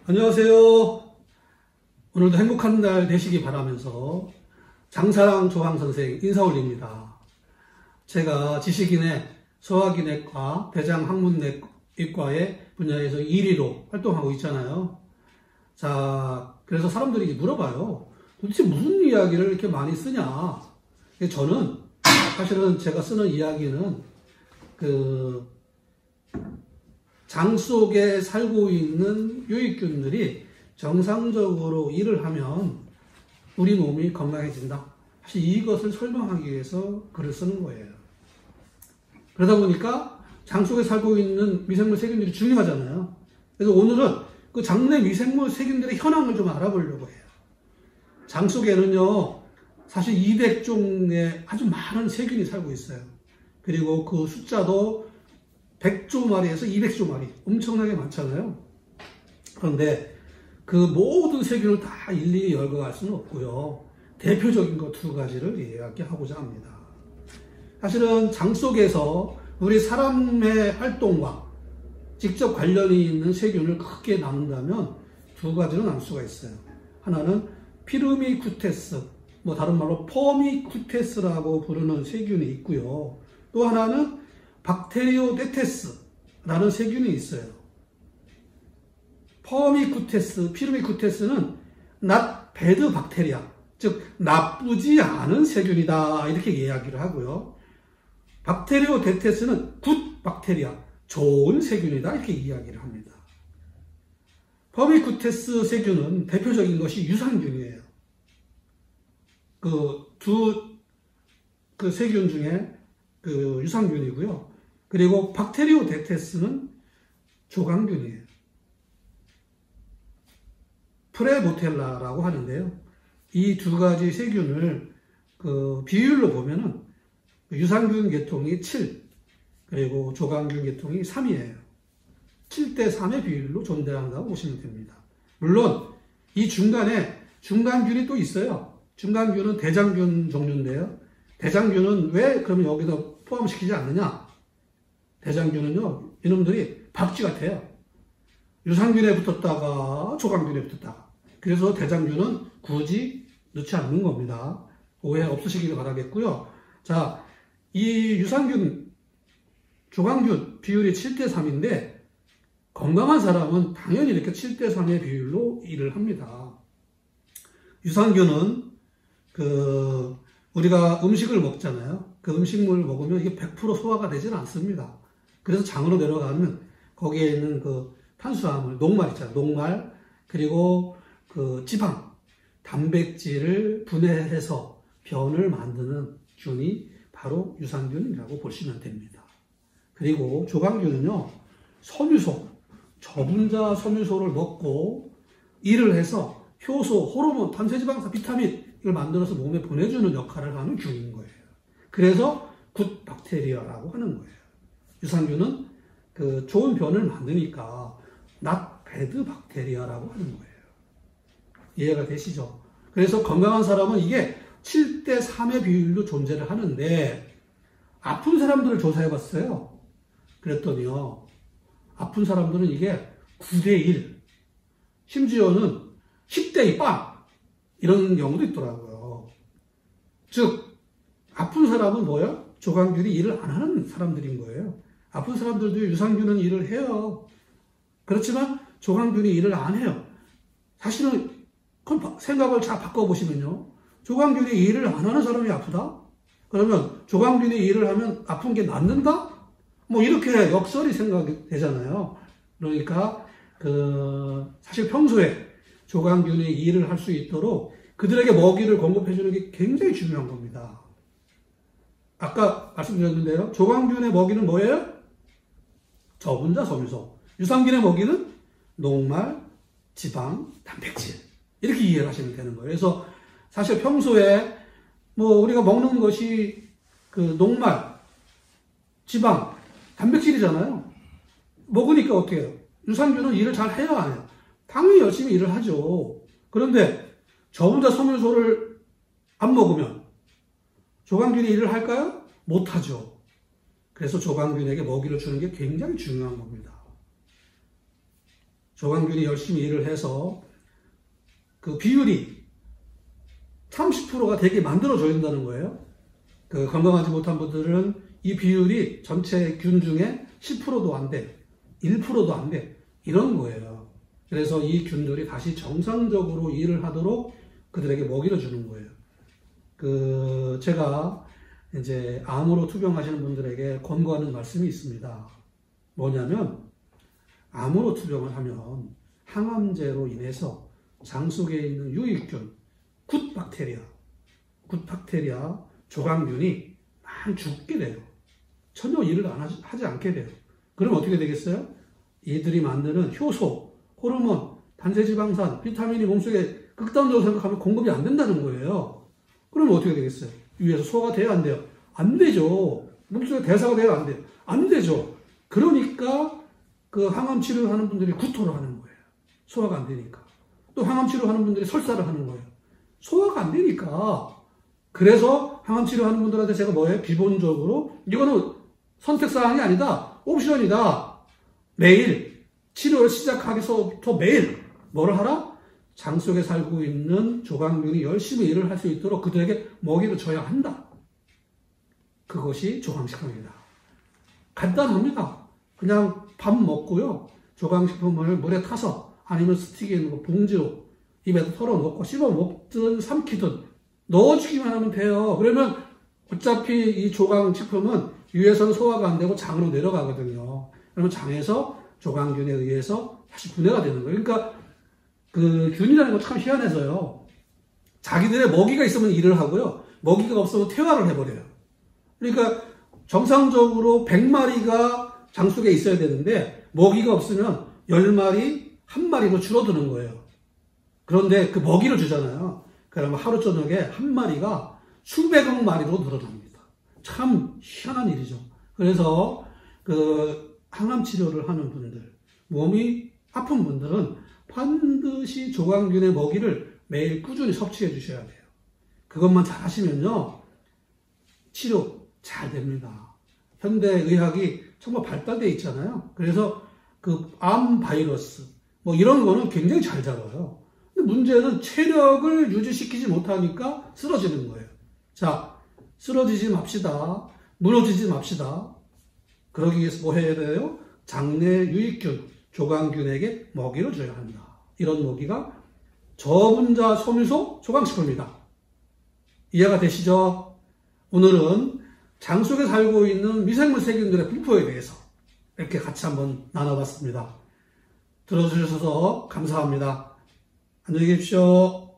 안녕하세요. 오늘도 행복한 날 되시기 바라면서 장사랑 조항 선생 인사 올립니다. 제가 지식인의 소화기내과 대장학문내과의 분야에서 1위로 활동하고 있잖아요. 자, 그래서 사람들이 물어봐요. 도대체 무슨 이야기를 이렇게 많이 쓰냐? 저는 사실은 제가 쓰는 이야기는 장 속에 살고 있는 유익균들이 정상적으로 일을 하면 우리 몸이 건강해진다. 사실 이것을 설명하기 위해서 글을 쓰는 거예요. 그러다 보니까 장 속에 살고 있는 미생물 세균들이 중요하잖아요. 그래서 오늘은 그 장 내 미생물 세균들의 현황을 좀 알아보려고 해요. 장 속에는요, 사실 200종의 아주 많은 세균이 살고 있어요. 그리고 그 숫자도 100조 마리에서 200조 마리, 엄청나게 많잖아요. 그런데 그 모든 세균을 다 일일이 열거할 수는 없고요. 대표적인 것 두 가지를 이야기하고자 합니다. 사실은 장 속에서 우리 사람의 활동과 직접 관련이 있는 세균을 크게 나눈다면 두 가지로 나눌 수가 있어요. 하나는 피르미쿠테스, 다른 말로 퍼미쿠테스라고 부르는 세균이 있고요. 또 하나는 박테리오데테스라는 세균이 있어요. 피르미쿠테스는 not bad bacteria, 즉 나쁘지 않은 세균이다, 이렇게 이야기를 하고요. 박테리오데테스는 good bacteria, 좋은 세균이다, 이렇게 이야기를 합니다. 퍼미쿠테스 세균은 대표적인 것이 유산균이에요. 그 세균 중에 유산균이고요. 그리고 박테리오데테스는 조강균이에요. 프레보텔라라고 하는데요. 이 두 가지 세균을 비율로 보면은 유산균 계통이 7, 그리고 조강균 계통이 3이에요. 7대 3의 비율로 존재한다고 보시면 됩니다. 물론 이 중간에 중간균이 또 있어요. 중간균은 대장균 종류인데요. 대장균은 왜 그러면 여기다 포함시키지 않느냐? 대장균은요, 이놈들이 박쥐 같아요. 유산균에 붙었다가 조강균에 붙었다가. 그래서 대장균은 굳이 넣지 않는 겁니다. 오해 없으시길 바라겠고요. 자, 이 유산균, 조강균 비율이 7대 3인데 건강한 사람은 당연히 이렇게 7대 3의 비율로 일을 합니다. 유산균은 우리가 음식을 먹잖아요. 그 음식물을 먹으면 이게 100% 소화가 되지는 않습니다. 그래서 장으로 내려가면 거기에 있는 그 탄수화물, 녹말 있잖아요. 녹말, 그리고 그 지방, 단백질을 분해해서 변을 만드는 균이 바로 유산균이라고 보시면 됩니다. 그리고 조강균은요, 섬유소, 저분자 섬유소를 먹고 일을 해서 효소, 호르몬, 탄수지방산, 비타민 이걸 만들어서 몸에 보내주는 역할을 하는 균인 거예요. 그래서 굿 박테리아라고 하는 거예요. 유산균은 좋은 변을 만드니까 not bad 박테리아라고 하는 거예요. 이해가 되시죠? 그래서 건강한 사람은 이게 7대 3의 비율로 존재를 하는데 아픈 사람들을 조사해 봤어요. 그랬더니요, 아픈 사람들은 이게 9대 1, 심지어는 10대 2 빵! 이런 경우도 있더라고요. 즉, 아픈 사람은 뭐야? 조강균이 일을 안 하는 사람들인 거예요. 아픈 사람들도 유산균은 일을 해요. 그렇지만 조강균이 일을 안 해요. 사실은 생각을 잘 바꿔보시면요, 조강균이 일을 안 하는 사람이 아프다? 그러면 조강균이 일을 하면 아픈 게 낫는다? 이렇게 역설이 생각이 되잖아요. 그러니까 사실 평소에 조강균이 일을 할 수 있도록 그들에게 먹이를 공급해 주는 게 굉장히 중요한 겁니다. 아까 말씀드렸는데요, 조강균의 먹이는 뭐예요? 저분자 섬유소. 유산균의 먹이는 녹말, 지방, 단백질. 이렇게 이해를 하시면 되는 거예요. 그래서 사실 평소에 우리가 먹는 것이 녹말, 지방, 단백질이잖아요. 먹으니까 어떻게 해요? 유산균은 일을 잘 해야 안 해요? 당연히 열심히 일을 하죠. 그런데 저분자 섬유소를 안 먹으면 조강균이 일을 할까요? 못하죠. 그래서 조강균에게 먹이를 주는 게 굉장히 중요한 겁니다. 조강균이 열심히 일을 해서 그 비율이 30%가 되게 만들어줘야 된다는 거예요. 그 건강하지 못한 분들은 이 비율이 전체 균 중에 10%도 안 돼, 1%도 안 돼, 이런 거예요. 그래서 이 균들이 다시 정상적으로 일을 하도록 그들에게 먹이를 주는 거예요. 제가 이제 암으로 투병하시는 분들에게 권고하는 말씀이 있습니다. 뭐냐면, 암으로 투병을 하면 항암제로 인해서 장 속에 있는 유익균, 굿박테리아, 조강균이 많이 죽게 돼요. 전혀 일을 하지 않게 돼요. 그럼 어떻게 되겠어요? 이들이 만드는 효소, 호르몬, 단세지방산, 비타민이 몸속에 극단적으로 생각하면 공급이 안 된다는 거예요. 그러면 어떻게 되겠어요? 위에서 소화가 돼야 안 돼요? 안 되죠. 몸속에 대사가 돼야 안 돼요? 안 되죠. 그러니까 그 항암 치료를 하는 분들이 구토를 하는 거예요. 소화가 안 되니까. 또 항암 치료하는 분들이 설사를 하는 거예요. 소화가 안 되니까. 그래서 항암 치료하는 분들한테 제가 뭐예요? 기본적으로 이거는 선택사항이 아니다. 옵션이다. 매일 치료를 시작하기서부터 매일 뭐를 하라? 장 속에 살고 있는 조강균이 열심히 일을 할 수 있도록 그들에게 먹이를 줘야 한다. 그것이 조강식품입니다. 간단합니다. 그냥 밥 먹고요. 조강식품을 물에 타서 아니면 스틱에 있는 거 봉지로 입에다 털어놓고 씹어 먹든 삼키든 넣어주기만 하면 돼요. 그러면 어차피 이 조강식품은 위에서는 소화가 안 되고 장으로 내려가거든요. 그러면 장에서 조강균에 의해서 다시 분해가 되는 거예요. 그러니까 그 균이라는 건 참 희한해서요. 자기들의 먹이가 있으면 일을 하고요. 먹이가 없으면 퇴화를 해버려요. 그러니까 정상적으로 100마리가 장 속에 있어야 되는데 먹이가 없으면 10마리, 1마리로 줄어드는 거예요. 그런데 그 먹이를 주잖아요. 그러면 하루 저녁에 한 마리가 수백억 마리로 늘어납니다. 참 희한한 일이죠. 그래서 그 항암 치료를 하는 분들, 몸이 아픈 분들은 반드시 조강균의 먹이를 매일 꾸준히 섭취해 주셔야 돼요. 그것만 잘 하시면요, 치료 잘 됩니다. 현대의학이 정말 발달되어 있잖아요. 그래서 그 암 바이러스, 뭐 이런 거는 굉장히 잘 잡아요. 근데 문제는 체력을 유지시키지 못하니까 쓰러지는 거예요. 자, 쓰러지지 맙시다. 무너지지 맙시다. 그러기 위해서 뭐 해야 돼요? 장내 유익균, 조강균에게 먹이를 줘야 한다. 이런 먹이가 저분자 섬유소 조강식품입니다. 이해가 되시죠? 오늘은 장 속에 살고 있는 미생물 세균들의 분포에 대해서 이렇게 같이 한번 나눠봤습니다. 들어주셔서 감사합니다. 안녕히 계십시오.